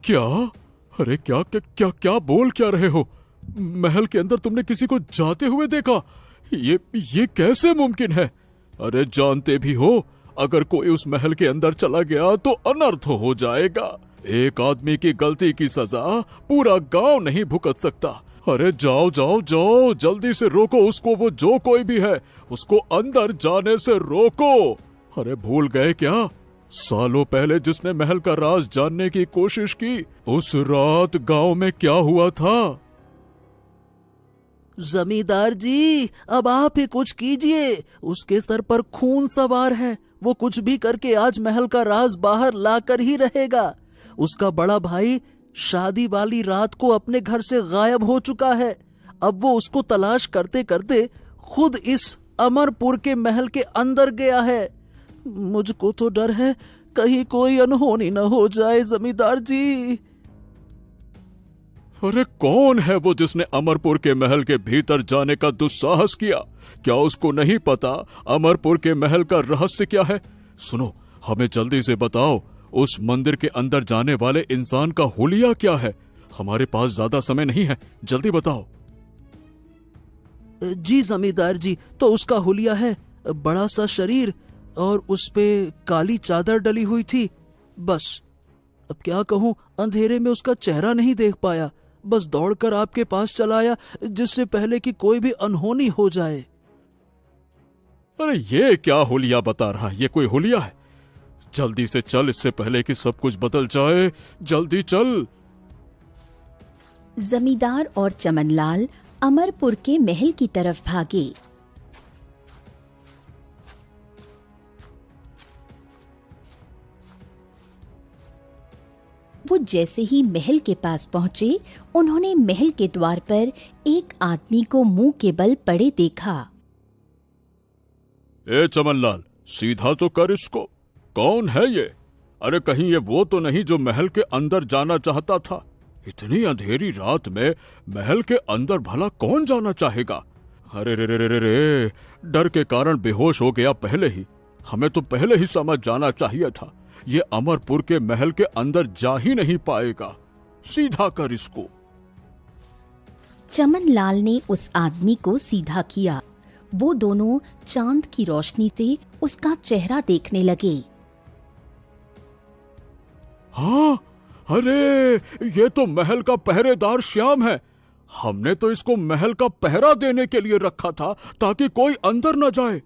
क्या? अरे क्या क्या क्या क्या बोल क्या रहे हो? महल के अंदर तुमने किसी को जाते हुए देखा? ये कैसे मुमकिन है? अरे जानते भी हो, अगर कोई उस महल के अंदर चला गया तो अनर्थ हो जाएगा। एक आदमी की गलती की सजा पूरा गांव नहीं भुगत सकता। अरे जाओ जाओ जाओ, जल्दी से रोको उसको, वो जो कोई भी है उसको अंदर जाने से रोको। अरे भूल गए क्या? सालों पहले जिसने महल का राज जानने की कोशिश की, उस रात गांव में क्या हुआ था? जमींदार जी, अब आप ही कुछ कीजिए। उसके सर पर खून सवार है। वो कुछ भी करके आज महल का राज बाहर लाकर ही रहेगा। उसका बड़ा भाई शादी वाली रात को अपने घर से गायब हो चुका है। अब वो उसको तलाश करते करते खुद इस अमरपुर के महल के अंदर गया है। मुझको तो डर है कहीं कोई अनहोनी न हो जाए जमींदार जी। अरे कौन है वो जिसने अमरपुर के महल के भीतर जाने का दुस्साहस किया? क्या उसको नहीं पता अमरपुर के महल का रहस्य क्या है? सुनो, हमें जल्दी से बताओ, उस मंदिर के अंदर जाने वाले इंसान का हुलिया क्या है? हमारे पास ज्यादा समय नहीं है, जल्दी बताओ। जी जमींदार जी, तो उसका हुलिया है बड़ा सा शरीर और उस पे काली चादर डली हुई थी। बस अब क्या कहूं, अंधेरे में उसका चेहरा नहीं देख पाया, बस दौड़कर आपके पास चला आया जिससे पहले कि कोई भी अनहोनी हो जाए। अरे ये क्या हुलिया बता रहा है? ये कोई हुलिया है? जल्दी से चल, इससे पहले कि सब कुछ बदल जाए, जल्दी चल। जमींदार और चमनलाल अमरपुर के महल की तरफ भागे। वो जैसे ही महल के पास पहुंचे, उन्होंने महल के द्वार पर एक आदमी को मुंह के बल पड़े देखा। ए चमनलाल, सीधा तो कर इसको। कौन है ये? अरे कहीं ये वो तो नहीं जो महल के अंदर जाना चाहता था? इतनी अंधेरी रात में महल के अंदर भला कौन जाना चाहेगा? अरे रे रे रे रे, डर के कारण बेहोश हो गया पहले ही। हमें तो पहले ही समझ जाना चाहिए था, ये अमरपुर के महल के अंदर जा ही नहीं पाएगा। सीधा कर इसको। चमनलाल ने उस आदमी को सीधा किया। वो दोनों चांद की रोशनी से उसका चेहरा देखने लगे। हाँ, अरे ये तो महल का पहरेदार श्याम है। हमने तो इसको महल का पहरा देने के लिए रखा था ताकि कोई अंदर न जाए।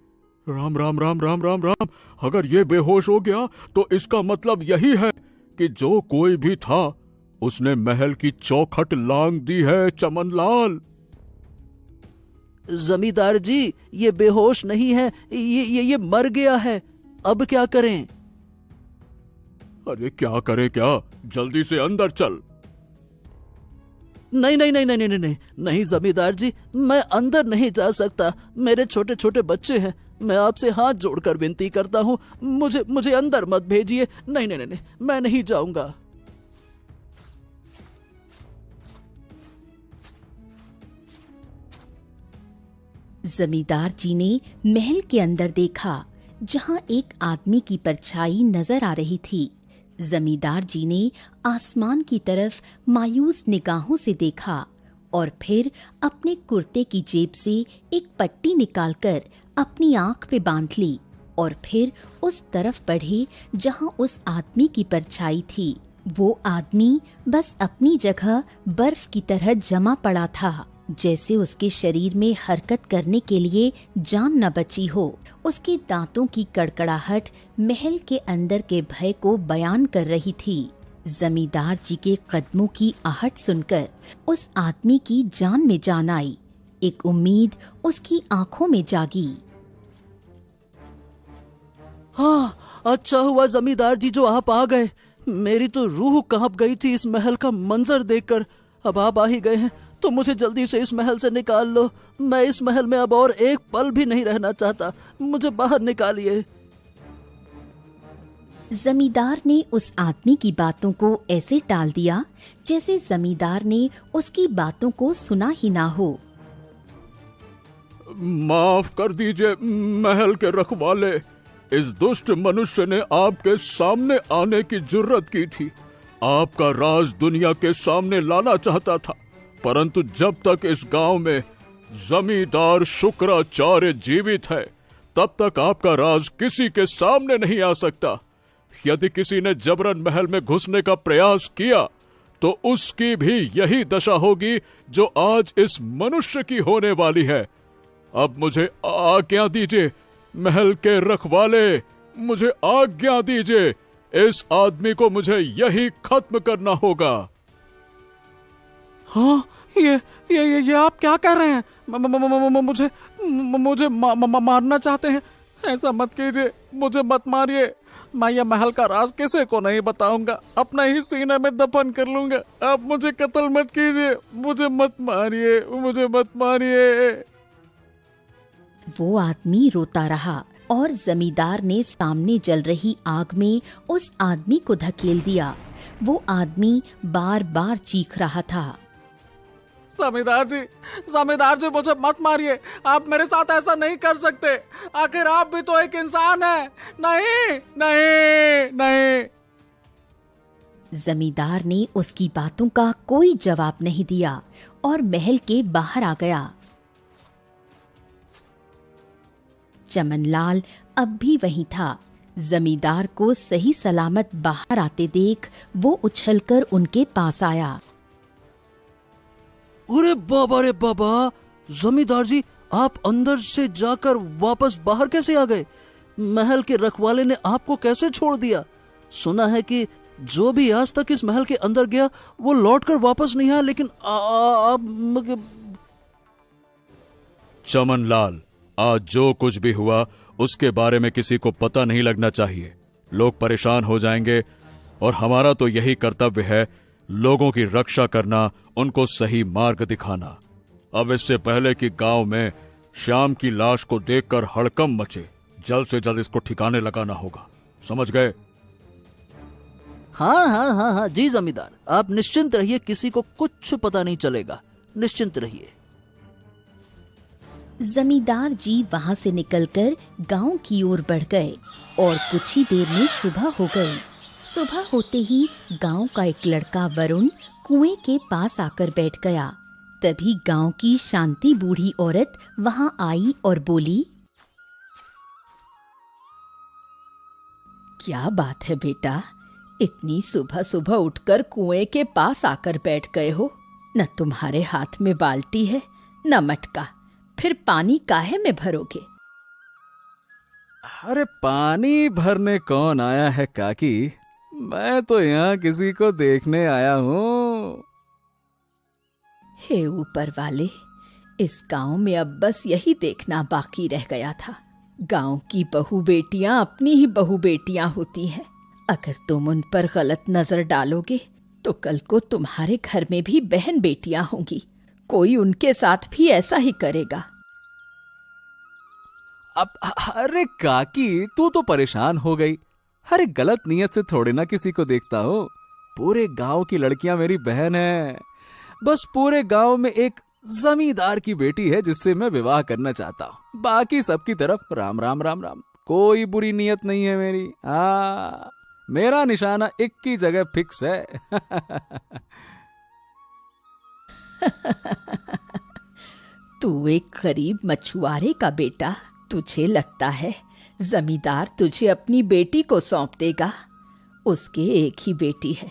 राम राम राम राम राम राम। अगर ये बेहोश हो गया तो इसका मतलब यही है कि जो कोई भी था उसने महल की चौखट लांग दी है। चमनलाल, जमींदार जी, ये बेहोश नहीं है, ये मर गया है। अब क्या करें? अरे क्या करे क्या? जल्दी से अंदर चल। नहीं नहीं नहीं नहीं नहीं नहीं नहीं जमींदार जी, मैं अंदर नहीं जा सकता। मेरे छोटे छोटे बच्चे हैं। मैं आपसे हाथ जोड़कर विनती करता हूँ, मुझे अंदर मत भेजिए। नहीं नहीं नहीं, मैं नहीं जाऊंगा। जमींदार जी ने महल के अंदर देखा, जहां एक आदमी की परछाई नजर आ रही थी। जमींदार जी ने आसमान की तरफ मायूस निगाहों से देखा और फिर अपने कुर्ते की जेब से एक पट्टी निकालकर अपनी आंख पे बांध ली और फिर उस तरफ बढ़े जहां उस आदमी की परछाई थी। वो आदमी बस अपनी जगह बर्फ की तरह जमा पड़ा था, जैसे उसके शरीर में हरकत करने के लिए जान न बची हो। उसके दांतों की कड़कड़ाहट महल के अंदर के भय को बयान कर रही थी। जमींदार जी के कदमों की आहट सुनकर उस आदमी की जान में जान आई। एक उम्मीद उसकी आंखों में जागी। हाँ, अच्छा हुआ जमींदार जी जो आप आ गए। मेरी तो रूह कांप गई थी इस महल का मंजर देखकर। अब आप आ ही गए हैं तो मुझे जल्दी से इस महल से निकाल लो। मैं इस महल में अब और एक पल भी नहीं रहना चाहता। मुझे बाहर निकालिए। जमींदार ने उस आदमी की बातों को ऐसे टाल दिया जैसे जमींदार ने उसकी बातों को सुना ही ना हो। माफ कर दीजिए महल के रखवाले, इस दुष्ट मनुष्य ने आपके सामने आने की जुर्रत की थी। आपका राज दुनिया के सामने लाना चाहता था, परंतु जब तक इस गांव में जमींदार शुक्राचार्य जीवित है तब तक आपका राज किसी के सामने नहीं आ सकता। यदि किसी ने जबरन महल में घुसने का प्रयास किया तो उसकी भी यही दशा होगी जो आज इस मनुष्य की होने वाली है। अब मुझे आज्ञा दीजिए महल के रखवाले, मुझे आज्ञा दीजिए, इस आदमी को मुझे यही खत्म करना होगा। हाँ, ये आप क्या कर रहे हैं? मुझे मारना चाहते हैं? ऐसा मत कीजिए, मुझे मत मारिए। मैं ये महल का राज किसी को नहीं बताऊंगा, अपने ही सीने में दफन कर लूंगा। आप मुझे कत्ल मत कीजिए, मुझे मत मारिए, मुझे मत मारिए। वो आदमी रोता रहा और जमींदार ने सामने जल रही आग में उस आदमी को धकेल दिया। वो आदमी बार बार चीख रहा था, जमींदार जी मुझे मत मारिए, आप मेरे साथ ऐसा नहीं कर सकते। आखिर आप भी तो एक इंसान हैं। नहीं नहीं नहीं। जमींदार ने उसकी बातों का कोई जवाब नहीं दिया और महल के बाहर आ गया। चमनलाल अब भी वहीं था। जमींदार को सही सलामत बाहर आते देख वो उछलकर उनके पास आया। अरे बाबा रे बाबा, जमींदार जी आप अंदर से जाकर वापस बाहर कैसे आ गए? महल के रखवाले ने आपको कैसे छोड़ दिया? सुना है कि जो भी आज तक इस महल के अंदर गया वो लौटकर वापस नहीं आया, लेकिन आप। चमनलाल, आज जो कुछ भी हुआ उसके बारे में किसी को पता नहीं लगना चाहिए। लोग परेशान हो जाएंगे और हमारा तो यही कर्तव्य है, लोगों की रक्षा करना, उनको सही मार्ग दिखाना। अब इससे पहले कि गांव में श्याम की लाश को देखकर हड़कंप मचे, जल्द से जल्द इसको ठिकाने लगाना होगा। समझ गए? हाँ जी जमींदार, आप निश्चिंत रहिए, किसी को कुछ पता नहीं चलेगा, निश्चिंत रहिए। जमींदार जी वहां से निकलकर गांव की ओर बढ़ गए और कुछ ही देर में सुबह हो गई। सुबह होते ही गांव का एक लड़का वरुण कुएं के पास आकर बैठ गया। तभी गांव की शांति बूढ़ी औरत वहां आई और बोली, क्या बात है बेटा, इतनी सुबह सुबह उठकर कुएं के पास आकर बैठ गए हो? न तुम्हारे हाथ में बाल्टी है न मटका, फिर पानी काहे में भरोगे? अरे पानी भरने कौन आया है काकी, मैं तो यहाँ किसी को देखने आया हूँ। हे ऊपर वाले, इस गांव में अब बस यही देखना बाकी रह गया था। गांव की बहू बेटियां अपनी ही बहू बेटियां होती हैं। अगर तुम उन पर गलत नजर डालोगे तो कल को तुम्हारे घर में भी बहन बेटियां होंगी, कोई उनके साथ भी ऐसा ही करेगा। अब अरे काकी, तू तो परेशान हो गई। अरे गलत नियत से थोड़े ना किसी को देखता हो। पूरे गांव की लड़कियां मेरी बहन है। बस पूरे गांव में एक जमींदार की बेटी है जिससे मैं विवाह करना चाहता हूँ। बाकी सबकी तरफ राम राम राम राम। कोई बुरी नियत नहीं है मेरी। मेरा निशाना एक की जगह फिक्स है। तू एक गरीब मछुआरे का बेटा, तुझे लगता है जमींदार तुझे अपनी बेटी को सौंप देगा? उसके एक ही बेटी है,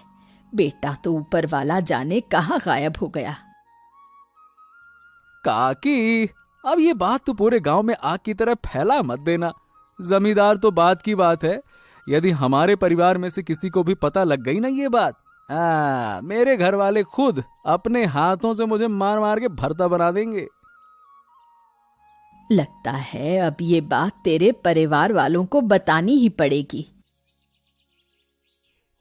बेटा तो ऊपर वाला जाने कहाँ गायब हो गया। काकी, अब ये बात तो पूरे गांव में आग की तरह फैला मत देना। जमींदार तो बात की बात है, यदि हमारे परिवार में से किसी को भी पता लग गई ना ये बात, मेरे घर वाले खुद अपने हाथों से मुझे मार मार के भरता बना देंगे। लगता है अब ये बात तेरे परिवार वालों को बतानी ही पड़ेगी।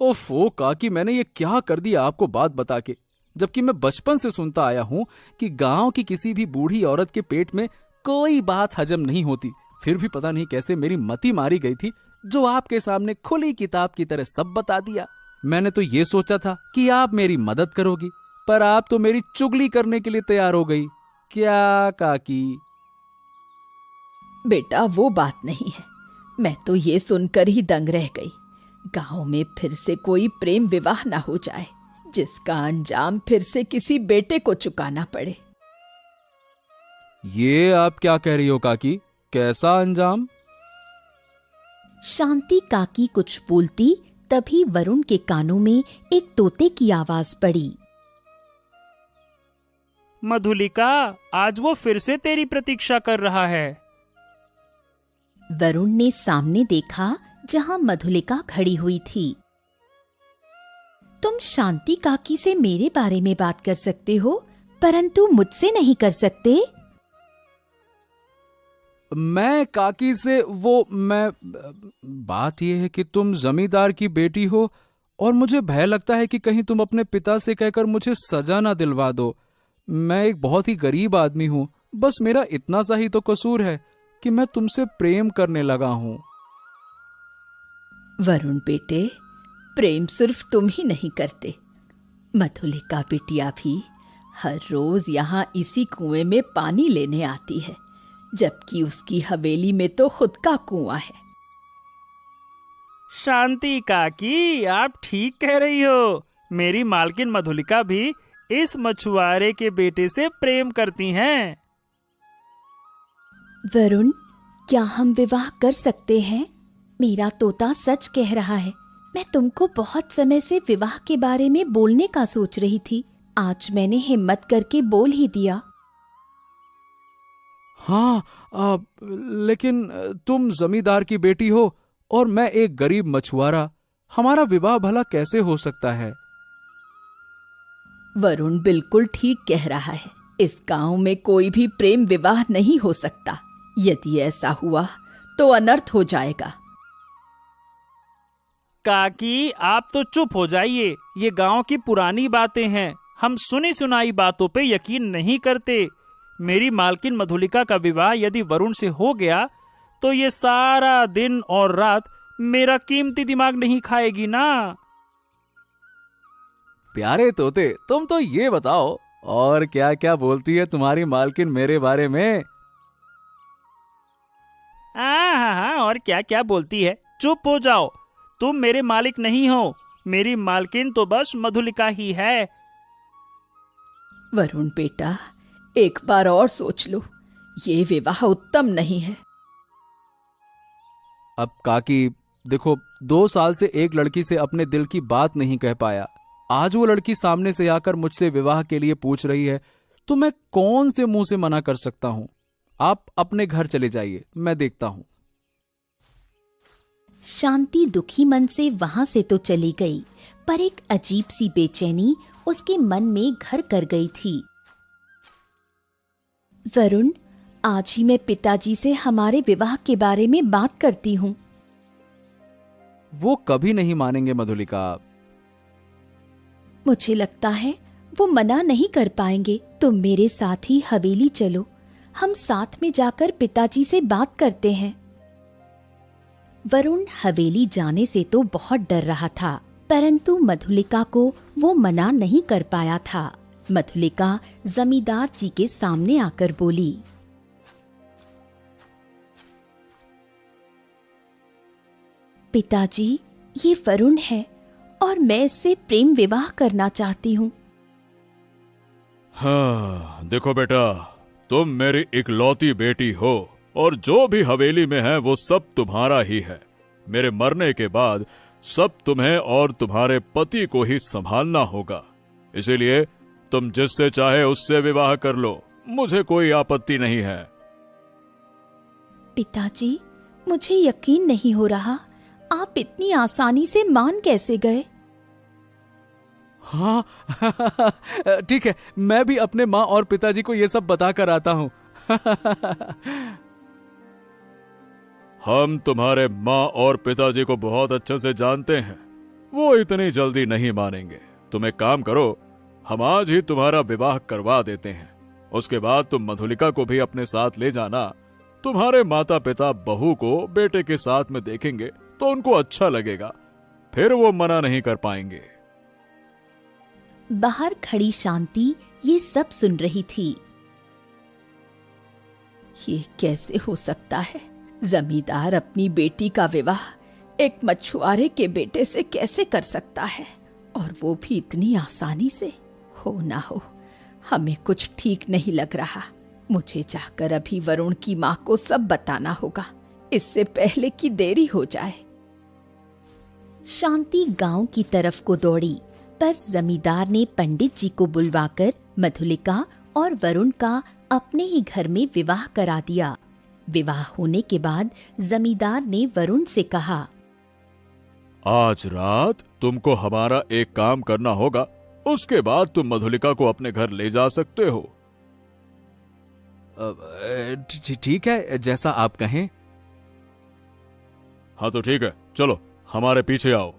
ओफो काकी, मैंने ये क्या कर दिया आपको बात बता के, जबकि मैं बचपन से सुनता आया हूं कि गांव की किसी भी बूढ़ी औरत के पेट में कोई बात हजम नहीं होती। फिर भी पता नहीं कैसे मेरी मति मारी गई थी, जो आपके सामने खुली किताब की तरह सब बता दिया। मैंने तो ये सोचा था कि आप मेरी मदद करोगी, पर आप तो मेरी चुगली करने के लिए तैयार हो गई। क्या काकी? बेटा वो बात नहीं है, मैं तो ये सुनकर ही दंग रह गई। गांव में फिर से कोई प्रेम विवाह ना हो जाए जिसका अंजाम फिर से किसी बेटे को चुकाना पड़े। ये आप क्या कह रही हो काकी? कैसा अंजाम? शांति काकी कुछ बोलती तभी वरुण के कानों में एक तोते की आवाज पड़ी। मधुलिका, आज वो फिर से तेरी प्रतीक्षा कर रहा है। वरुण ने सामने देखा जहां मधुलिका खड़ी हुई थी। तुम शांति काकी से मेरे बारे में बात कर सकते हो, परंतु मुझसे नहीं कर सकते। मैं काकी से बात यह है कि तुम जमींदार की बेटी हो और मुझे भय लगता है कि कहीं तुम अपने पिता से कहकर मुझे सजा ना दिलवा दो। मैं एक बहुत ही गरीब आदमी हूं, बस मेरा इतना सा ही तो कसूर है कि मैं तुमसे प्रेम करने लगा हूं। वरुण बेटे, प्रेम सिर्फ तुम ही नहीं करते, मधुलिका बिटिया भी हर रोज यहाँ इसी कुएं में पानी लेने आती है, जबकि उसकी हवेली में तो खुद का कुआं है। शांति काकी, आप ठीक कह रही हो। मेरी मालकिन मधुलिका भी इस मछुआरे के बेटे से प्रेम करती हैं। वरुण, क्या हम विवाह कर सकते हैं? मेरा तोता सच कह रहा है। मैं तुमको बहुत समय से विवाह के बारे में बोलने का सोच रही थी। आज मैंने हिम्मत करके बोल ही दिया। हाँ, लेकिन तुम जमींदार की बेटी हो और मैं एक गरीब मछुआरा। हमारा विवाह भला कैसे हो सकता है? वरुण बिल्कुल ठीक कह रहा है। इस गांव में कोई भी प्रेम विवाह नहीं हो सकता। यदि ऐसा हुआ तो अनर्थ हो जाएगा। काकी, आप तो चुप हो जाइए। ये गांव की पुरानी बातें हैं। हम सुनी सुनाई बातों पे यकीन नहीं करते। मेरी मालकिन मधुलिका का विवाह यदि वरुण से हो गया तो ये सारा दिन और रात मेरा कीमती दिमाग नहीं खाएगी ना। प्यारे तोते, तुम तो ये बताओ, और क्या क्या बोलती है तुम्हारी मालकिन मेरे बारे में? हाँ, और क्या क्या बोलती है। चुप हो जाओ। तुम मेरे मालिक नहीं हो। मेरी मालकिन तो बस मधुलिका ही है। वरुण बेटा, एक बार और सोच लो। ये विवाह उत्तम नहीं है। अब काकी देखो, 2 साल से एक लड़की से अपने दिल की बात नहीं कह पाया। आज वो लड़की सामने से आकर मुझसे विवाह के लिए पूछ रही है, तो मैं कौन से मुंह से मना कर सकता हूं? आप अपने घर चले जाइए, मैं देखता हूं। शांति दुखी मन से वहां से तो चली गई, पर एक अजीब सी बेचैनी उसके मन में घर कर गई थी। वरुण, आज ही मैं पिताजी से हमारे विवाह के बारे में बात करती हूँ। वो कभी नहीं मानेंगे मधुलिका। मुझे लगता है वो मना नहीं कर पाएंगे। तुम मेरे साथ ही हवेली चलो, हम साथ में जाकर पिताजी से बात करते हैं। वरुण हवेली जाने से तो बहुत डर रहा था, परंतु मधुलिका को वो मना नहीं कर पाया था। मधुलिका जमींदार जी के सामने आकर बोली, पिताजी, ये वरुण है और मैं इससे प्रेम विवाह करना चाहती हूँ। हाँ, देखो बेटा, तुम मेरी इकलौती बेटी हो और जो भी हवेली में है वो सब तुम्हारा ही है। मेरे मरने के बाद सब तुम्हें और तुम्हारे पति को ही संभालना होगा। इसीलिए तुम जिससे चाहे उससे विवाह कर लो, मुझे कोई आपत्ति नहीं है। पिताजी, मुझे यकीन नहीं हो रहा, आप इतनी आसानी से मान कैसे गए? हाँ ठीक है, मैं भी अपने माँ और पिताजी को ये सब बता कर आता हूँ। हम तुम्हारे माँ और पिताजी को बहुत अच्छे से जानते हैं। वो इतनी जल्दी नहीं मानेंगे। तुम एक काम करो, हम आज ही तुम्हारा विवाह करवा देते हैं। उसके बाद तुम मधुलिका को भी अपने साथ ले जाना। तुम्हारे माता पिता बहू को बेटे के साथ में देखेंगे तो उनको अच्छा लगेगा, फिर वो मना नहीं कर पाएंगे। बाहर खड़ी शांति ये सब सुन रही थी। ये कैसे हो सकता है? जमींदार अपनी बेटी का विवाह एक मछुआरे के बेटे से कैसे कर सकता है, और वो भी इतनी आसानी से? हो ना हो, हमें कुछ ठीक नहीं लग रहा। मुझे जाकर अभी वरुण की माँ को सब बताना होगा, इससे पहले कि देरी हो जाए। शांति गांव की तरफ को दौड़ी, पर जमींदार ने पंडित जी को बुलवाकर मधुलिका और वरुण का अपने ही घर में विवाह करा दिया। विवाह होने के बाद जमींदार ने वरुण से कहा, आज रात तुमको हमारा एक काम करना होगा, उसके बाद तुम मधुलिका को अपने घर ले जा सकते हो। ठीक है, जैसा आप कहें। हाँ तो ठीक है, चलो हमारे पीछे आओ।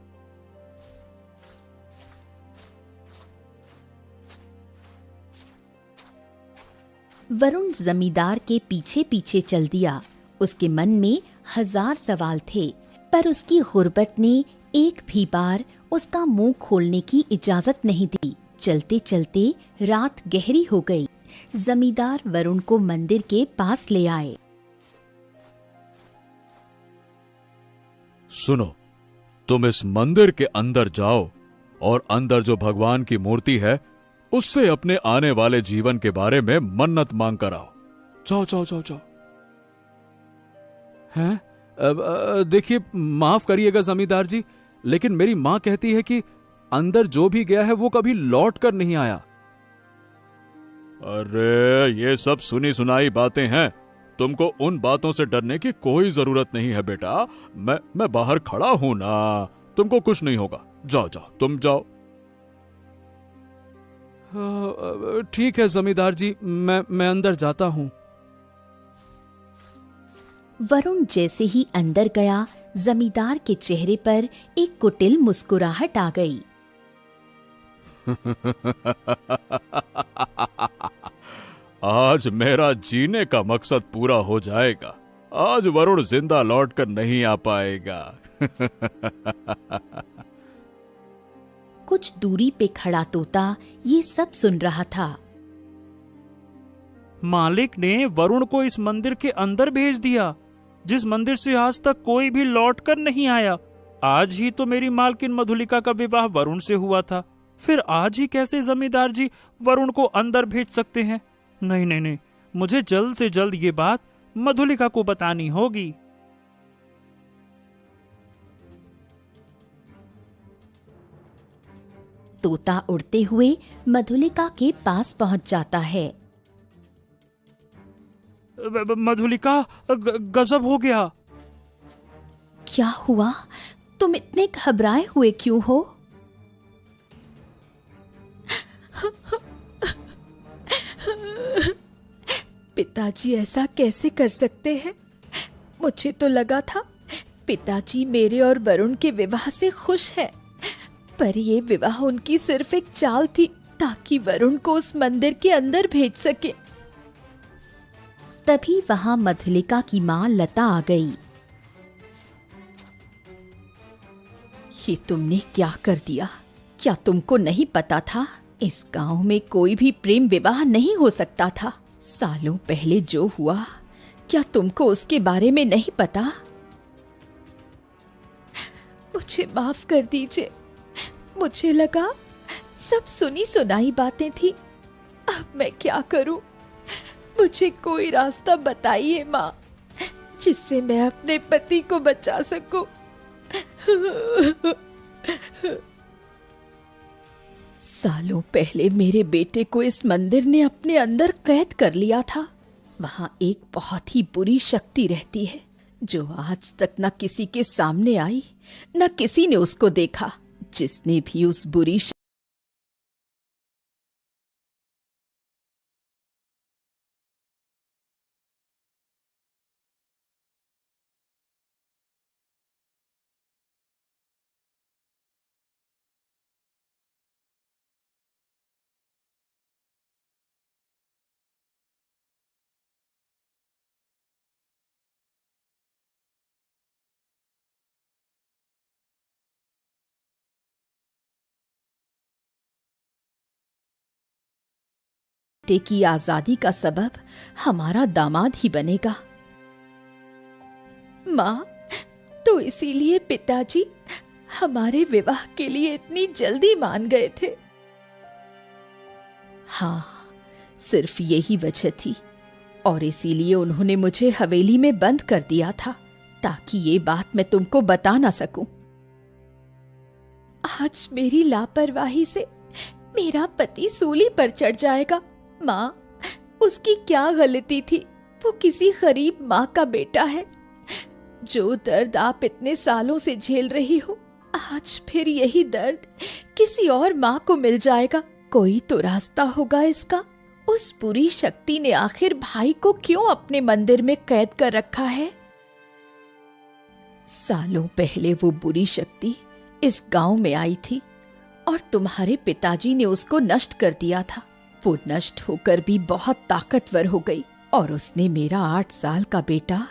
वरुण जमींदार के पीछे पीछे चल दिया। उसके मन में 1000 सवाल थे, पर उसकी गुर्बत ने एक भी बार उसका मुंह खोलने की इजाजत नहीं दी। चलते चलते रात गहरी हो गई। जमींदार वरुण को मंदिर के पास ले आए। सुनो, तुम इस मंदिर के अंदर जाओ और अंदर जो भगवान की मूर्ति है उससे अपने आने वाले जीवन के बारे में मन्नत मांग कर आओ। जाओ जाओ जाओ जाओ। हैं? देखिए, माफ करिएगा जमींदार जी, लेकिन मेरी माँ कहती है कि अंदर जो भी गया है वो कभी लौट कर नहीं आया। अरे ये सब सुनी सुनाई बातें हैं, तुमको उन बातों से डरने की कोई जरूरत नहीं है बेटा। मैं बाहर खड़ा हूं ना, तुमको कुछ नहीं होगा। जाओ जाओ, तुम जाओ। ठीक है जमींदार जी, मैं अंदर जाता हूं। वरुण जैसे ही अंदर गया, जमींदार के चेहरे पर एक कुटिल मुस्कुराहट आ गई। आज मेरा जीने का मकसद पूरा हो जाएगा। आज वरुण जिंदा लौटकर नहीं आ पाएगा। कुछ दूरी पे खड़ा तोता ये सब सुन रहा था। मालिक ने वरुण को इस मंदिर के अंदर भेज दिया, जिस मंदिर से आज तक कोई भी लौट कर नहीं आया। आज ही तो मेरी मालकिन मधुलिका का विवाह वरुण से हुआ था, फिर आज ही कैसे जमींदार जी वरुण को अंदर भेज सकते हैं? नहीं नहीं नहीं, मुझे जल्द से जल्द ये बात मधुलिका को बतानी होगी। तोता उड़ते हुए मधुलिका के पास पहुंच जाता है। मधुलिका, गजब हो गया। क्या हुआ? तुम इतने घबराए हुए क्यों हो? पिताजी ऐसा कैसे कर सकते हैं? मुझे तो लगा था पिताजी मेरे और वरुण के विवाह से खुश हैं, पर ये विवाह उनकी सिर्फ एक चाल थी ताकि वरुण को उस मंदिर के अंदर भेज सके। तभी वहां मधुलिका की मां लता आ गई। ये तुमने क्या कर दिया? क्या तुमको नहीं पता था? इस गांव में कोई भी प्रेम विवाह नहीं हो सकता था। सालों पहले जो हुआ, क्या तुमको उसके बारे में नहीं पता? मुझे माफ कर दीजिए, मुझे लगा सब सुनी सुनाई बातें थी। अब मैं क्या करूं? मुझे कोई रास्ता बताइए माँ, जिससे मैं अपने पति को बचा सकूं। सालों पहले मेरे बेटे को इस मंदिर ने अपने अंदर कैद कर लिया था। वहां एक बहुत ही बुरी शक्ति रहती है, जो आज तक न किसी के सामने आई, न किसी ने उसको देखा। जिसने भी उस बुरी बेटे की आजादी का सबब हमारा दामाद ही बनेगा। माँ, तो इसीलिए पिताजी हमारे विवाह के लिए इतनी जल्दी मान गए थे। हाँ, सिर्फ यही वजह थी और इसीलिए उन्होंने मुझे हवेली में बंद कर दिया था ताकि ये बात मैं तुमको बता ना सकूं। आज मेरी लापरवाही से मेरा पति सूली पर चढ़ जाएगा। माँ, उसकी क्या गलती थी? वो किसी गरीब माँ का बेटा है। जो दर्द आप इतने सालों से झेल रही हो, आज फिर यही दर्द किसी और माँ को मिल जाएगा। कोई तो रास्ता होगा इसका। उस बुरी शक्ति ने आखिर भाई को क्यों अपने मंदिर में कैद कर रखा है? सालों पहले वो बुरी शक्ति इस गांव में आई थी और तुम्हारे पिताजी ने उसको नष्ट कर दिया था। वो नष्ट होकर भी बहुत ताकतवर हो गई और उसने मेरा 8 साल का बेटा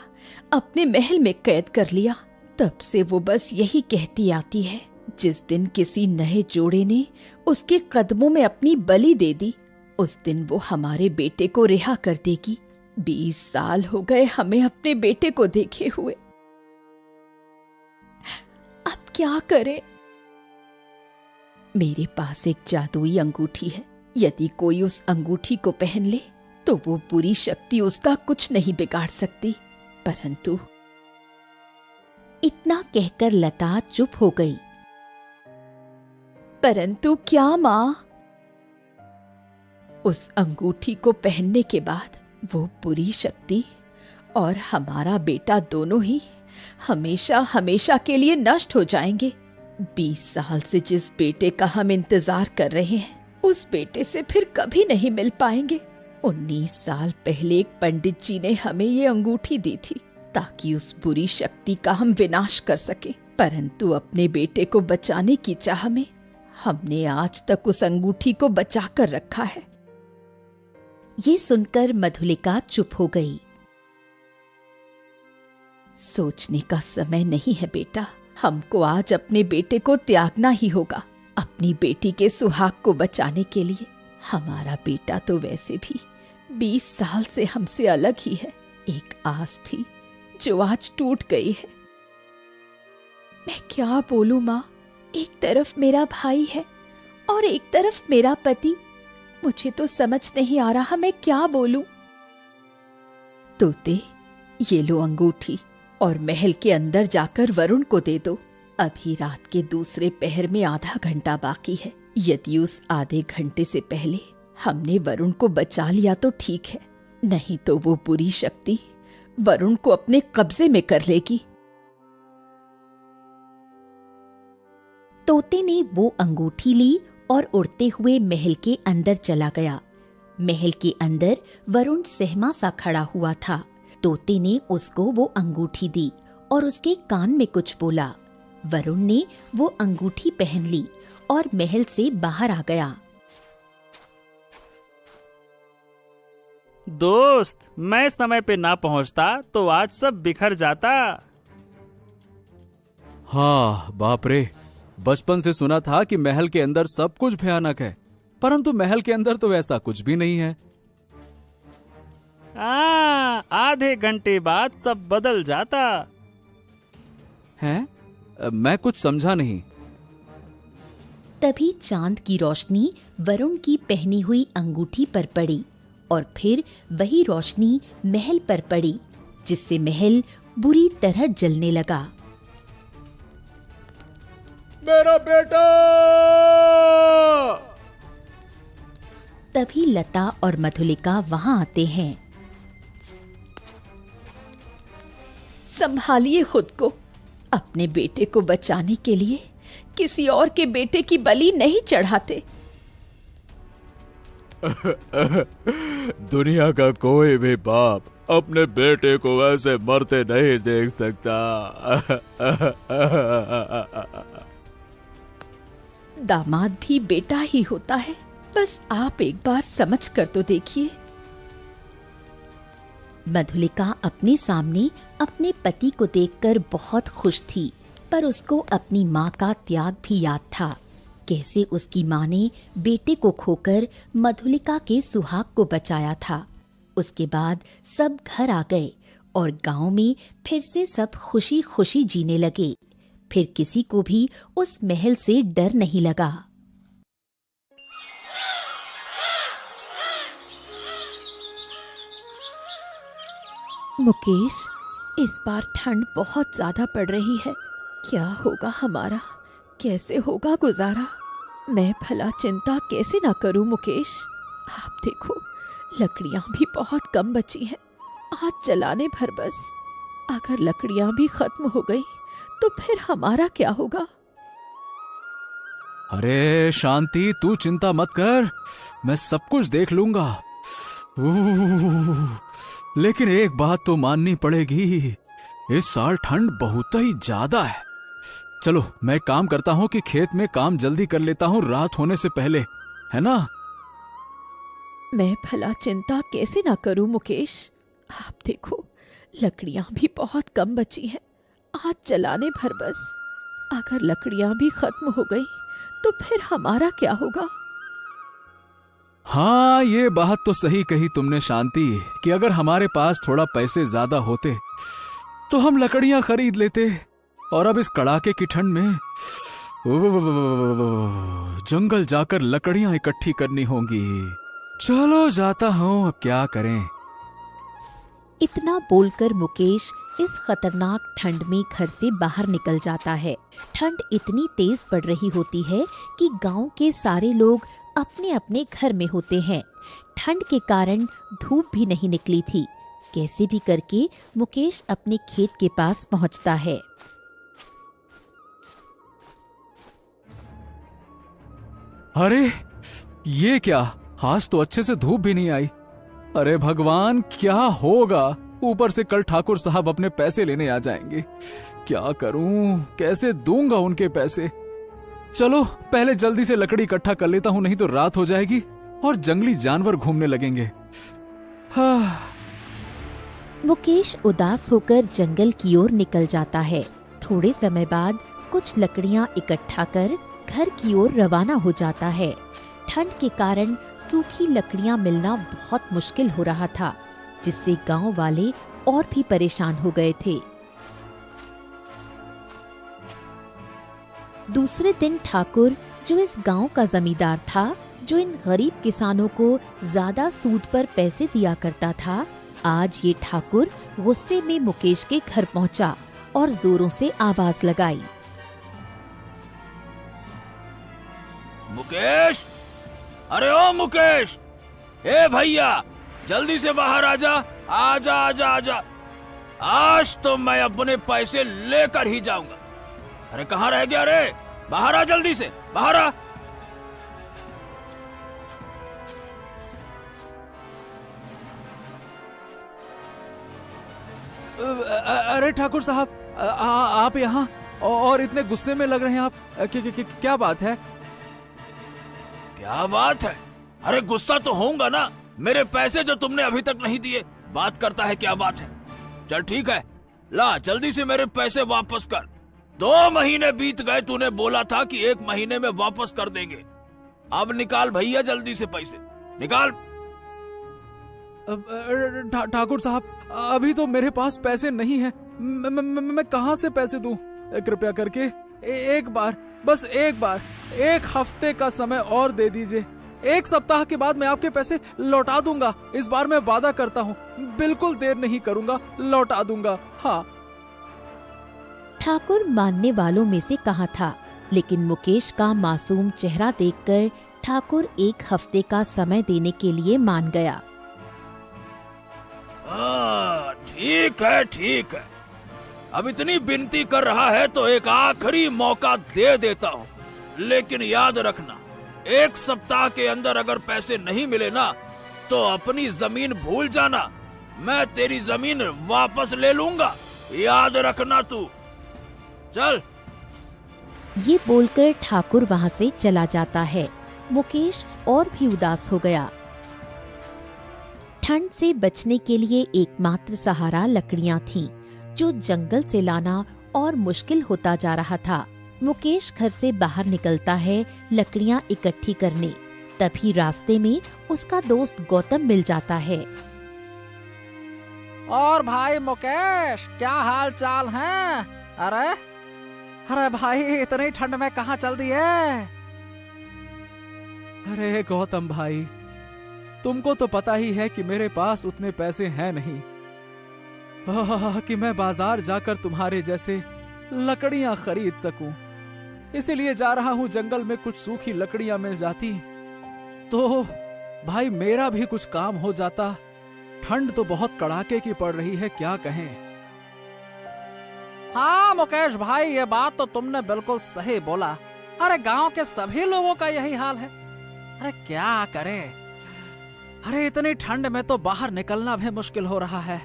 अपने महल में कैद कर लिया। तब से वो बस यही कहती आती है, जिस दिन किसी नए जोड़े ने उसके कदमों में अपनी बलि दे दी, उस दिन वो हमारे बेटे को रिहा कर देगी। 20 साल हो गए हमें अपने बेटे को देखे हुए। अब क्या करें? मेरे पास एक जादुई अंगूठी है। यदि कोई उस अंगूठी को पहन ले तो वो बुरी शक्ति उसका कुछ नहीं बिगाड़ सकती। परंतु इतना कहकर लता चुप हो गई। परंतु क्या माँ? उस अंगूठी को पहनने के बाद वो बुरी शक्ति और हमारा बेटा दोनों ही हमेशा हमेशा के लिए नष्ट हो जाएंगे। 20 साल से जिस बेटे का हम इंतजार कर रहे हैं, उस बेटे से फिर कभी नहीं मिल पाएंगे। 19 साल पहले एक पंडित जी ने हमें ये अंगूठी दी थी ताकि उस बुरी शक्ति का हम विनाश कर सके। परंतु अपने बेटे को बचाने की चाह में हमने आज तक उस अंगूठी को बचा कर रखा है। ये सुनकर मधुलिका चुप हो गई। सोचने का समय नहीं है बेटा, हमको आज अपने बेटे को त्यागना ही होगा अपनी बेटी के सुहाग को बचाने के लिए। हमारा बेटा तो वैसे भी 20 साल से हमसे अलग ही है। एक आस थी जो आज टूट गई है। मैं क्या बोलूं माँ? एक तरफ मेरा भाई है और एक तरफ मेरा पति। मुझे तो समझ नहीं आ रहा मैं क्या बोलूं। तोते, ये लो अंगूठी और महल के अंदर जाकर वरुण को दे दो। अभी रात के दूसरे पहर में आधा घंटा बाकी है। यदि उस आधे घंटे से पहले हमने वरुण को बचा लिया तो ठीक है, नहीं तो वो बुरी शक्ति वरुण को अपने कब्जे में कर लेगी। तोते ने वो अंगूठी ली और उड़ते हुए महल के अंदर चला गया। महल के अंदर वरुण सहमा सा खड़ा हुआ था। तोते ने उसको वो अंगूठी दी और उसके कान में कुछ बोला। वरुण ने वो अंगूठी पहन ली और महल से बाहर आ गया। दोस्त, मैं समय पे ना पहुंचता तो आज सब बिखर जाता। हाँ बाप रे, बचपन से सुना था कि महल के अंदर सब कुछ भयानक है, परंतु महल के अंदर तो ऐसा कुछ भी नहीं है। आधे घंटे बाद सब बदल जाता। हैं? मैं कुछ समझा नहीं। तभी चांद की रोशनी वरुण की पहनी हुई अंगूठी पर पड़ी और फिर वही रोशनी महल पर पड़ी, जिससे महल बुरी तरह जलने लगा। मेरा बेटा! तभी लता और मधुलिका वहां आते हैं। संभालिए खुद को। अपने बेटे को बचाने के लिए किसी और के बेटे की बलि नहीं चढ़ाते। दुनिया का कोई भी बाप अपने बेटे को वैसे मरते नहीं देख सकता। दामाद भी बेटा ही होता है, बस आप एक बार समझ कर तो देखिए। मधुलिका अपने सामने अपने पति को देखकर बहुत खुश थी, पर उसको अपनी माँ का त्याग भी याद था। कैसे उसकी माँ ने बेटे को खोकर मधुलिका के सुहाग को बचाया था। उसके बाद सब घर आ गए और गांव में फिर से सब खुशी खुशी जीने लगे। फिर किसी को भी उस महल से डर नहीं लगा। मुकेश, इस बार ठंड बहुत ज्यादा पड़ रही है। क्या होगा हमारा, कैसे होगा गुजारा? मैं भला चिंता कैसे ना करूं मुकेश। आप देखो, लकड़ियां भी बहुत कम बची हैं, आज जलाने भर बस। अगर लकड़ियां भी खत्म हो गई तो फिर हमारा क्या होगा? अरे शांति, तू चिंता मत कर, मैं सब कुछ देख लूंगा। लेकिन एक बात तो माननी पड़ेगी, इस साल ठंड बहुत ही ज्यादा है। चलो मैं एक काम करता हूँ कि खेत में काम जल्दी कर लेता हूँ रात होने से पहले, है ना? मैं भला चिंता कैसे ना करूं मुकेश। आप देखो, लकड़ियां भी बहुत कम बची हैं, आज जलाने भर बस। अगर लकड़ियां भी खत्म हो गई तो फिर हमारा क्या होगा? हाँ, ये बात तो सही कही तुमने शांति कि अगर हमारे पास थोड़ा पैसे ज्यादा होते तो हम लकड़ियां खरीद लेते। और अब इस कड़ाके की ठंड में जंगल जाकर लकड़ियां इकट्ठी करनी होंगी। चलो जाता हूं, अब क्या करें। इतना बोलकर मुकेश इस खतरनाक ठंड में घर से बाहर निकल जाता है। ठंड इतनी तेज पड़ रही होती है कि गांव के सारे लोग अपने अपने घर में होते हैं। ठंड के कारण धूप भी नहीं निकली थी। कैसे भी करके मुकेश अपने खेत के पास पहुंचता है। अरे ये क्या, आज तो अच्छे से धूप भी नहीं आई। अरे भगवान, क्या होगा? ऊपर से कल ठाकुर साहब अपने पैसे लेने आ जाएंगे। क्या करूं, कैसे दूंगा उनके पैसे? चलो पहले जल्दी से लकड़ी इकट्ठा कर लेता हूं, नहीं तो रात हो जाएगी और जंगली जानवर घूमने लगेंगे। हाँ। मुकेश उदास होकर जंगल की ओर निकल जाता है। थोड़े समय बाद कुछ लकड़ियां इकट्ठा कर घर की ओर रवाना हो जाता है। ठंड के कारण सूखी लकड़ियां मिलना बहुत मुश्किल हो रहा था, जिससे गांव वाले और भी परेशान हो गए थे। दूसरे दिन ठाकुर, जो इस गांव का जमींदार था, जो इन गरीब किसानों को ज्यादा सूद पर पैसे दिया करता था, आज ये ठाकुर गुस्से में मुकेश के घर पहुंचा और जोरों से आवाज लगाई। मुकेश, अरे ओ मुकेश, ए भैया, जल्दी से बाहर आजा, आजा आजा आजा। आज तो मैं अपने पैसे लेकर ही जाऊंगा। अरे कहाँ रह गया रे? बाहर आ, जल्दी से बाहर आ। अरे ठाकुर साहब, आप यहाँ और इतने गुस्से में लग रहे हैं आप। क्या बात है? क्या बात है? अरे गुस्सा तो होऊंगा ना, मेरे पैसे जो तुमने अभी तक नहीं दिए। बात करता है क्या बात है? चल ठीक है, ला जल्दी से मेरे पैसे वापस कर। 2 महीने बीत गए, तूने बोला था कि 1 महीने में वापस कर देंगे। अब निकाल भैया जल्दी से पैसे निकाल। ठाकुर साहब, अभी तो मेरे पास पैसे नहीं है। मैं कहाँ से पैसे दूं? कृपया करके एक बार, बस एक बार, 1 हफ्ते का समय और दे दीजिए। 1 सप्ताह के बाद मैं आपके पैसे लौटा दूंगा। इस बार मैं वादा करता हूँ, बिल्कुल देर नहीं करूंगा, लौटा दूंगा। हाँ। ठाकुर मानने वालों में से कहा था, लेकिन मुकेश का मासूम चेहरा देखकर ठाकुर 1 हफ्ते का समय देने के लिए मान गया। ठीक है ठीक है, अब इतनी विनती कर रहा है तो एक आखिरी मौका दे देता हूँ। लेकिन याद रखना, 1 सप्ताह के अंदर अगर पैसे नहीं मिले ना, तो अपनी जमीन भूल जाना। मैं तेरी जमीन वापस ले लूंगा, याद रखना तू। चल। ये बोलकर ठाकुर वहाँ से चला जाता है। मुकेश और भी उदास हो गया। ठंड से बचने के लिए एकमात्र सहारा लकड़ियां थीं, जो जंगल से लाना और मुश्किल होता जा रहा था। मुकेश घर से बाहर निकलता है लकड़ियां इकट्ठी करने। तभी रास्ते में उसका दोस्त गौतम मिल जाता है। और भाई मुकेश, क्या हाल चाल है? अरे अरे भाई, इतनी ठंड में कहाँ चल दिए? अरे गौतम भाई, तुमको तो पता ही है कि मेरे पास उतने पैसे हैं नहीं कि मैं बाजार जाकर तुम्हारे जैसे लकड़ियां खरीद सकूं। इसीलिए जा रहा हूं जंगल में, कुछ सूखी लकड़ियां मिल जाती तो भाई मेरा भी कुछ काम हो जाता। ठंड तो बहुत कड़ाके की पड़ रही है, क्या कहें। हाँ मुकेश भाई, ये बात तो तुमने बिल्कुल सही बोला। अरे गांव के सभी लोगों का यही हाल है। अरे क्या करें, अरे इतनी ठंड में तो बाहर निकलना भी मुश्किल हो रहा है।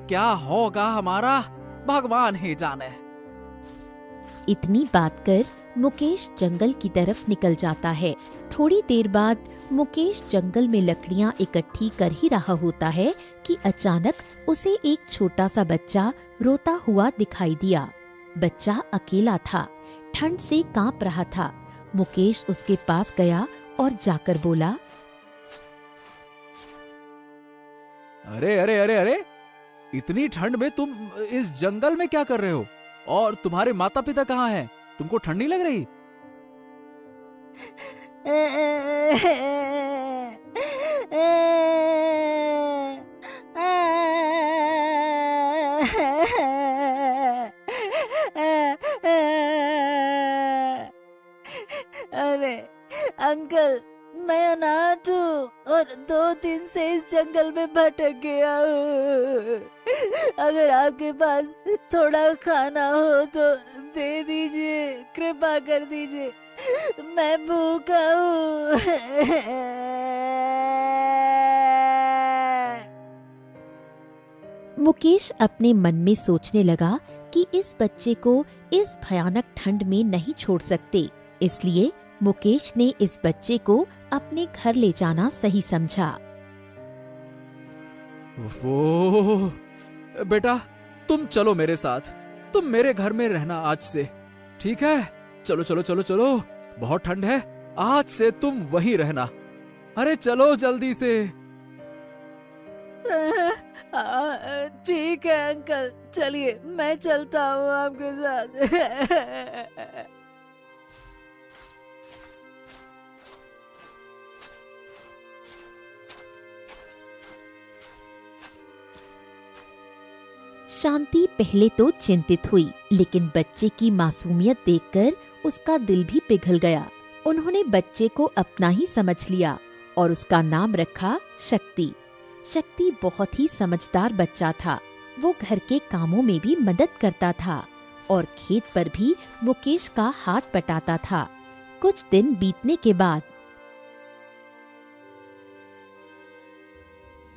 क्या होगा हमारा, भगवान ही जाने। इतनी बात कर मुकेश जंगल की तरफ निकल जाता है। थोड़ी देर बाद मुकेश जंगल में लकड़ियां इकट्ठी कर ही रहा होता है कि अचानक उसे एक छोटा सा बच्चा रोता हुआ दिखाई दिया। बच्चा अकेला था, ठंड से कांप रहा था। मुकेश उसके पास गया और जाकर बोला, अरे अरे अरे अरे, इतनी ठंड में तुम इस जंगल में क्या कर रहे हो? और तुम्हारे माता पिता कहाँ हैं? तुमको ठंड नहीं लग रही? अरे अंकल, मैं अनाथ हूँ और 2 दिन से इस जंगल में भटक गया हूँ। अगर आपके पास थोड़ा खाना हो तो दे दीजिए, कृपा कर दीजिए, मैं भूखा हूँ। मुकेश अपने मन में सोचने लगा कि इस बच्चे को इस भयानक ठंड में नहीं छोड़ सकते। इसलिए मुकेश ने इस बच्चे को अपने घर ले जाना सही समझा। वो बेटा, तुम चलो मेरे साथ, तुम मेरे घर में रहना आज से, ठीक है? चलो चलो चलो चलो, बहुत ठंड है, आज से तुम वहीं रहना। अरे चलो जल्दी से। ठीक है अंकल, चलिए मैं चलता हूँ आपके साथ। शांति पहले तो चिंतित हुई, लेकिन बच्चे की मासूमियत देखकर उसका दिल भी पिघल गया। उन्होंने बच्चे को अपना ही समझ लिया और उसका नाम रखा शक्ति। शक्ति बहुत ही समझदार बच्चा था। वो घर के कामों में भी मदद करता था और खेत पर भी मुकेश का हाथ बटाता था। कुछ दिन बीतने के बाद,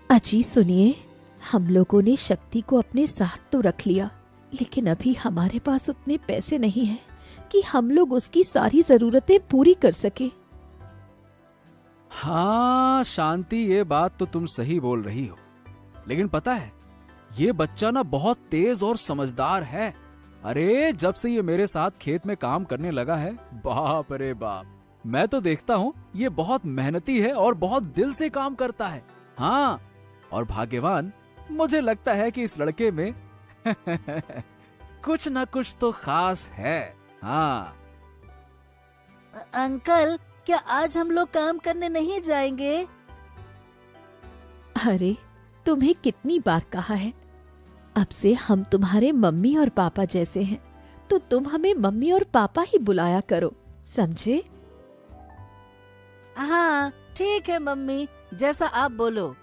अजी सुनिए, हम लोगों ने शक्ति को अपने साथ तो रख लिया, लेकिन अभी हमारे पास उतने पैसे नहीं हैं कि हम लोग उसकी सारी जरूरतें पूरी कर सके। हाँ शांति, ये बात तो तुम सही बोल रही हो, लेकिन पता है ये बच्चा ना बहुत तेज और समझदार है। अरे जब से ये मेरे साथ खेत में काम करने लगा है, बाप रे बाप, मैं तो देखता हूँ ये बहुत मेहनती है और बहुत दिल से काम करता है। हाँ, और भाग्यवान। मुझे लगता है कि इस लड़के में कुछ ना कुछ तो खास है। हाँ अंकल, क्या आज हम लोग काम करने नहीं जाएंगे? अरे तुम्हें कितनी बार कहा है, अब से हम तुम्हारे मम्मी और पापा जैसे हैं, तो तुम हमें मम्मी और पापा ही बुलाया करो, समझे? हाँ ठीक है मम्मी, जैसा आप बोलो।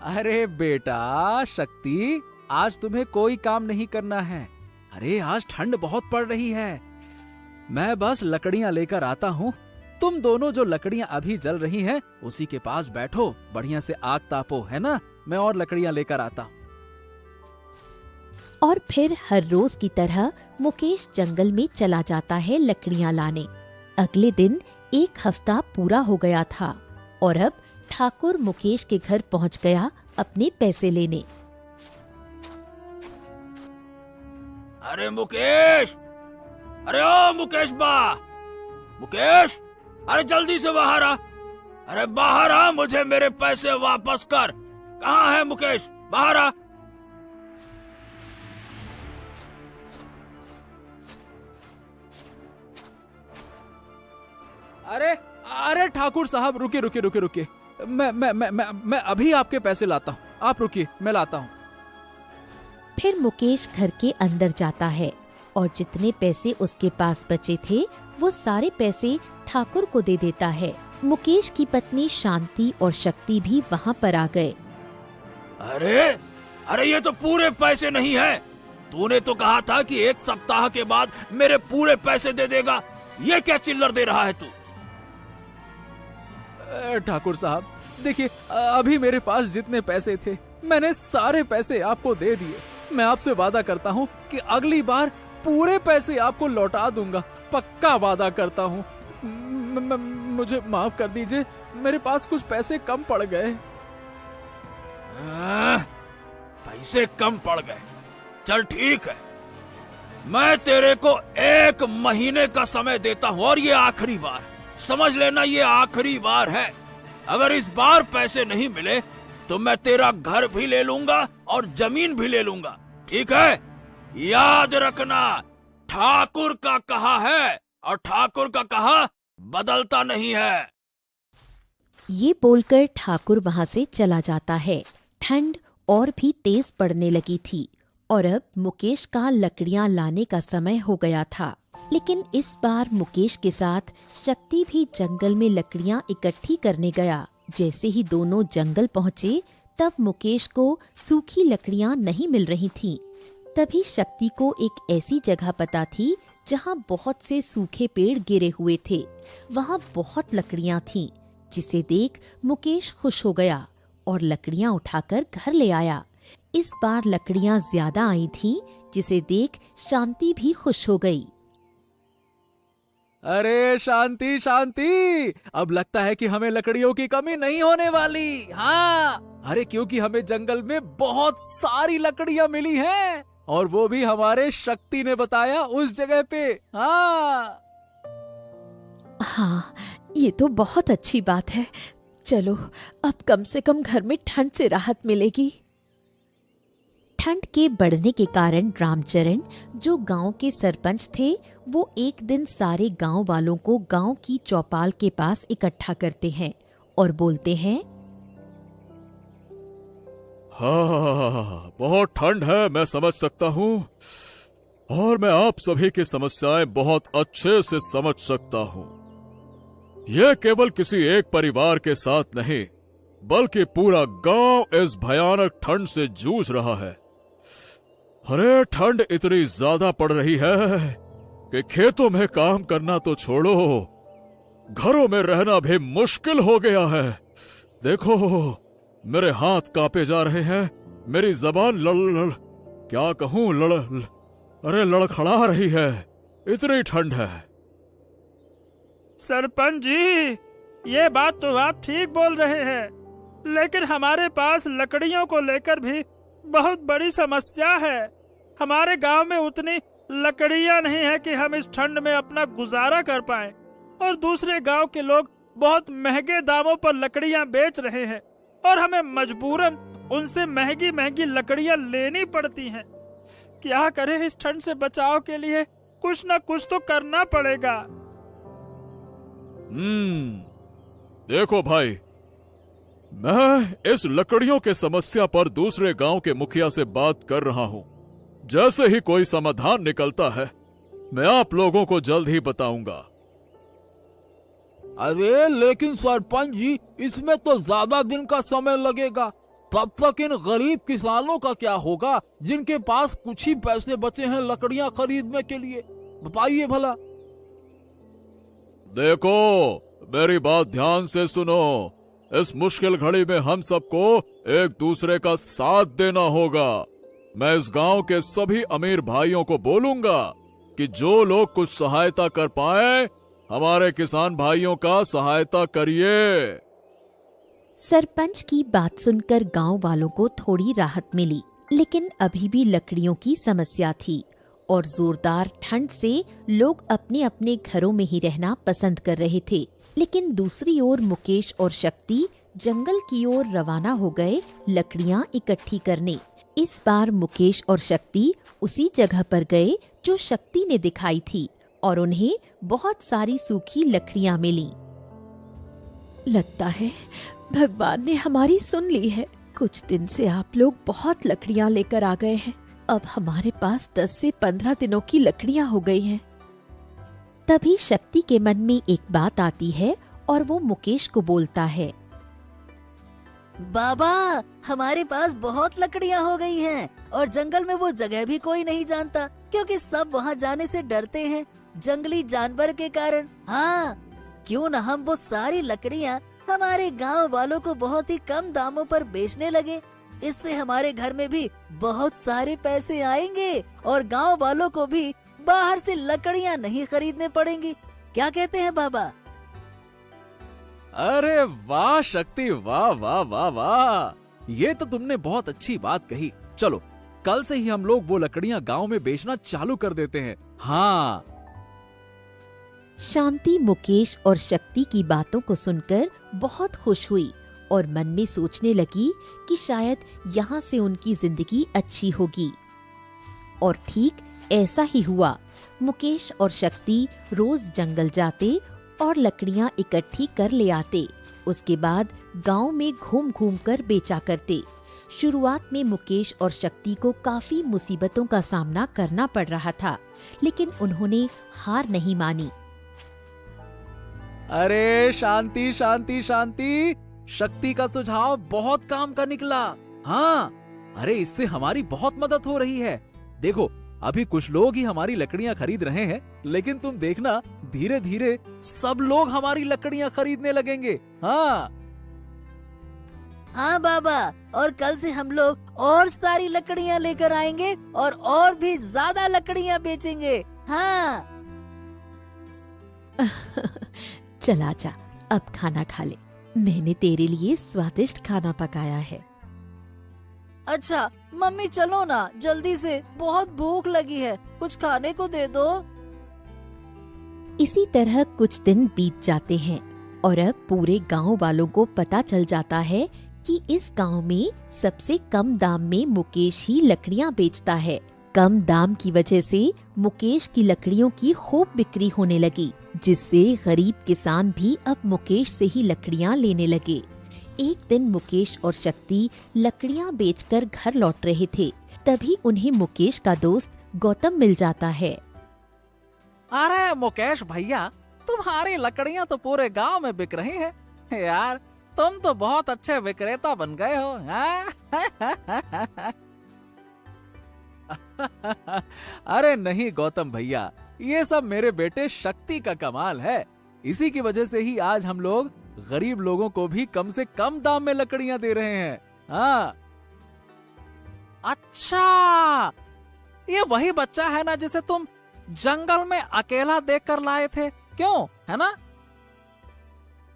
अरे बेटा शक्ति, आज तुम्हें कोई काम नहीं करना है। अरे आज ठंड बहुत पड़ रही है, मैं बस लकड़ियां लेकर आता हूँ। तुम दोनों जो लकड़ियां अभी जल रही हैं, उसी के पास बैठो, बढ़िया से आग तापो, है ना? मैं और लकड़ियां लेकर आता हूँ। और फिर हर रोज की तरह मुकेश जंगल में चला जाता है लकड़ियां लाने। अगले दिन 1 हफ्ता पूरा हो गया था और अब ठाकुर मुकेश के घर पहुंच गया अपने पैसे लेने। अरे मुकेश, अरे ओ मुकेश बा, मुकेश, अरे जल्दी से बाहर आ, अरे बाहर आ, मुझे मेरे पैसे वापस कर। कहाँ है मुकेश? बाहर आ। अरे अरे ठाकुर साहब, रुकिए रुकिए रुकिए रुकिए, मैं अभी आपके पैसे लाता हूँ, आप रुकिए, मैं लाता हूँ। फिर मुकेश घर के अंदर जाता है और जितने पैसे उसके पास बचे थे वो सारे पैसे ठाकुर को दे देता है। मुकेश की पत्नी शांति और शक्ति भी वहाँ पर आ गए। अरे अरे ये तो पूरे पैसे नहीं है। तूने तो कहा था कि 1 सप्ताह के बाद मेरे पूरे पैसे दे देगा। ये क्या चिल्लर दे रहा है तू? ठाकुर साहब देखिए, अभी मेरे पास जितने पैसे थे मैंने सारे पैसे आपको दे दिए। मैं आपसे वादा करता हूँ कि अगली बार पूरे पैसे आपको लौटा दूंगा, पक्का वादा करता हूँ। मुझे माफ कर दीजिए, मेरे पास कुछ पैसे कम पड़ गए। पैसे कम पड़ गए? चल ठीक है, मैं तेरे को 1 महीने का समय देता हूँ और ये आखिरी बार, समझ लेना, ये आखिरी बार है। अगर इस बार पैसे नहीं मिले तो मैं तेरा घर भी ले लूंगा और जमीन भी ले लूंगा, ठीक है? याद रखना, ठाकुर का कहा है और ठाकुर का कहा बदलता नहीं है। ये बोलकर ठाकुर वहाँ से चला जाता है। ठंड और भी तेज पड़ने लगी थी और अब मुकेश का लकड़ियाँ लाने का समय हो गया था। लेकिन इस बार मुकेश के साथ शक्ति भी जंगल में लकड़ियाँ इकट्ठी करने गया। जैसे ही दोनों जंगल पहुँचे तब मुकेश को सूखी लकड़ियाँ नहीं मिल रही थीं। तभी शक्ति को एक ऐसी जगह पता थी जहाँ बहुत से सूखे पेड़ गिरे हुए थे। वहाँ बहुत लकड़ियाँ थीं, जिसे देख मुकेश खुश हो गया और लकड़ियाँ उठाकर घर ले आया। इस बार लकड़ियाँ ज्यादा आई थीं, जिसे देख शांति भी खुश हो गई। अरे शांति शांति, अब लगता है कि हमें लकड़ियों की कमी नहीं होने वाली। हाँ, अरे क्योंकि हमें जंगल में बहुत सारी लकड़ियाँ मिली हैं और वो भी हमारे शक्ति ने बताया उस जगह पे। हाँ, ये तो बहुत अच्छी बात है। चलो, अब कम से कम घर में ठंड से राहत मिलेगी। ठंड के बढ़ने के कारण रामचरण, जो गांव के सरपंच थे, वो एक दिन सारे गांव वालों को गांव की चौपाल के पास इकट्ठा करते हैं और बोलते हैं, हाँ, बहुत ठंड है, मैं समझ सकता हूँ, और मैं आप सभी की समस्याएं बहुत अच्छे से समझ सकता हूँ। यह केवल किसी एक परिवार के साथ नहीं, बल्कि पूरा गांव इस भयानक ठंड से जूझ रहा है। अरे ठंड इतनी ज्यादा पड़ रही है कि खेतों में काम करना तो छोड़ो, घरों में रहना भी मुश्किल हो गया है। देखो, मेरे हाथ कांपे जा रहे हैं, मेरी जबान क्या कहूं, लड़खड़ा रही है, इतनी ठंड है। सरपंच जी, ये बात तो आप ठीक बोल रहे हैं, लेकिन हमारे पास लकड़ियों को लेकर भी बहुत बड़ी समस्या है। हमारे गांव में उतनी लकड़ियां नहीं है कि हम इस ठंड में अपना गुजारा कर पाएं, और दूसरे गांव के लोग बहुत महंगे दामों पर लकड़ियां बेच रहे हैं और हमें मजबूरन उनसे महंगी महंगी लकड़ियां लेनी पड़ती हैं। क्या करें, इस ठंड से बचाव के लिए कुछ न कुछ तो करना पड़ेगा। देखो भाई, मैं इस लकड़ियों के समस्या पर दूसरे गांव के मुखिया से बात कर रहा हूं। जैसे ही कोई समाधान निकलता है, मैं आप लोगों को जल्द ही बताऊंगा। अरे लेकिन सरपंच जी, इसमें तो ज्यादा दिन का समय लगेगा। तब तक इन गरीब किसानों का क्या होगा जिनके पास कुछ ही पैसे बचे हैं लकड़ियां खरीदने के लिए? बताइए भला। देखो, मेरी बात ध्यान से सुनो। इस मुश्किल घड़ी में हम सबको एक दूसरे का साथ देना होगा। मैं इस गांव के सभी अमीर भाइयों को बोलूंगा कि जो लोग कुछ सहायता कर पाए, हमारे किसान भाइयों का सहायता करिए। सरपंच की बात सुनकर गांव वालों को थोड़ी राहत मिली, लेकिन अभी भी लकड़ियों की समस्या थी और जोरदार ठंड से लोग अपने अपने घरों में ही रहना पसंद कर रहे थे। लेकिन दूसरी ओर मुकेश और शक्ति जंगल की ओर रवाना हो गए लकड़ियां इकट्ठी करने। इस बार मुकेश और शक्ति उसी जगह पर गए जो शक्ति ने दिखाई थी और उन्हें बहुत सारी सूखी लकड़ियां मिली। लगता है भगवान ने हमारी सुन ली है। कुछ दिन से आप लोग बहुत लकड़ियां लेकर आ गए हैं। अब हमारे पास 10 से 15 दिनों की लकड़ियां हो गई हैं। तभी शक्ति के मन में एक बात आती है और वो मुकेश को बोलता है, बाबा, हमारे पास बहुत लकड़ियां हो गई हैं और जंगल में वो जगह भी कोई नहीं जानता, क्योंकि सब वहाँ जाने से डरते हैं जंगली जानवर के कारण। हाँ, क्यों न हम वो सारी लकड़ियाँ हमारे गांव वालों को बहुत ही कम दामों पर बेचने लगे। इससे हमारे घर में भी बहुत सारे पैसे आएंगे और गांव वालों को भी बाहर से लकड़ियाँ नहीं खरीदने पड़ेंगी। क्या कहते हैं बाबा? अरे वाह शक्ति, वाह वाह वाह वाह, ये तो तुमने बहुत अच्छी बात कही। चलो कल से ही हम लोग वो लकड़ियां गांव में बेचना चालू कर देते हैं। हाँ। शांति मुकेश और शक्ति की बातों को सुनकर बहुत खुश हुई और मन में सोचने लगी कि शायद यहाँ से उनकी जिंदगी अच्छी होगी। और ठीक ऐसा ही हुआ। मुकेश और शक्ति रोज जंगल जाते और लकड़ियां इकट्ठी कर ले आते। उसके बाद गांव में घूम घूम कर बेचा करते। शुरुआत में मुकेश और शक्ति को काफी मुसीबतों का सामना करना पड़ रहा था, लेकिन उन्होंने हार नहीं मानी। अरे शांति शांति शांति, शक्ति का सुझाव बहुत काम का निकला। हाँ, अरे इससे हमारी बहुत मदद हो रही है। देखो अभी कुछ लोग ही हमारी लकड़ियां खरीद रहे हैं, लेकिन तुम देखना धीरे धीरे सब लोग हमारी लकड़ियां खरीदने लगेंगे। हाँ हाँ बाबा, और कल से हम लोग और सारी लकड़ियाँ लेकर आएंगे और भी ज्यादा लकड़ियाँ बेचेंगे। हाँ। चला जा, अब खाना खा ले। मैंने तेरे लिए स्वादिष्ट खाना पकाया है। अच्छा मम्मी, चलो ना जल्दी से, बहुत भूख लगी है, कुछ खाने को दे दो। इसी तरह कुछ दिन बीत जाते हैं और अब पूरे गांव वालों को पता चल जाता है कि इस गांव में सबसे कम दाम में मुकेश ही लकड़ियां बेचता है। कम दाम की वजह से मुकेश की लकड़ियों की खूब बिक्री होने लगी, जिससे गरीब किसान भी अब मुकेश से ही लकड़ियां लेने लगे। एक दिन मुकेश और शक्ति लकड़ियां बेचकर घर लौट रहे थे, तभी उन्हें मुकेश का दोस्त गौतम मिल जाता है। अरे मुकेश भैया, तुम्हारी लकड़ियां तो पूरे गांव में बिक रही हैं। यार तुम तो बहुत अच्छे विक्रेता बन गए हो। अरे नहीं गौतम भैया, ये सब मेरे बेटे शक्ति का कमाल है। इसी की वजह से ही आज हम लोग गरीब लोगों को भी कम से कम दाम में लकड़ियां दे रहे हैं। हाँ। अच्छा, ये वही बच्चा है ना जिसे तुम जंगल में अकेला देखकर लाए थे, क्यों, है ना?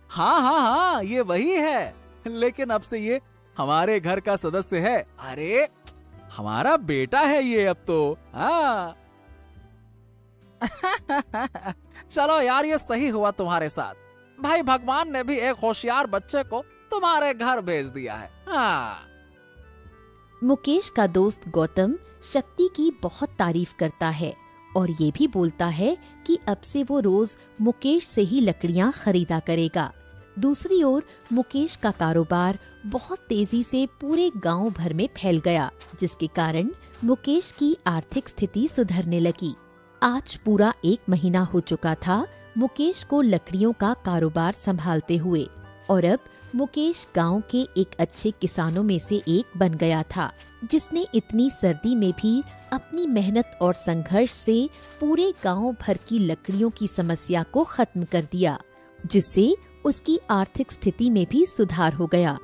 हाँ हाँ हाँ, ये वही है, लेकिन अब से ये हमारे घर का सदस्य है। अरे हमारा बेटा है ये अब तो। हाँ। चलो यार, ये सही हुआ तुम्हारे साथ। भाई भगवान ने भी एक होशियार बच्चे को तुम्हारे घर भेज दिया है। हाँ। मुकेश का दोस्त गौतम शक्ति की बहुत तारीफ करता है और ये भी बोलता है कि अब से वो रोज मुकेश से ही लकड़ियां खरीदा करेगा। दूसरी ओर मुकेश का कारोबार बहुत तेजी से पूरे गांव भर में फैल गया, जिसके कारण मुकेश की आर्थिक स्थिति सुधरने लगी। आज पूरा 1 महीना हो चुका था मुकेश को लकड़ियों का कारोबार संभालते हुए, और अब मुकेश गांव के एक अच्छे किसानों में से एक बन गया था, जिसने इतनी सर्दी में भी अपनी मेहनत और संघर्ष से पूरे गांव भर की लकड़ियों की समस्या को खत्म कर दिया, जिससे उसकी आर्थिक स्थिति में भी सुधार हो गया।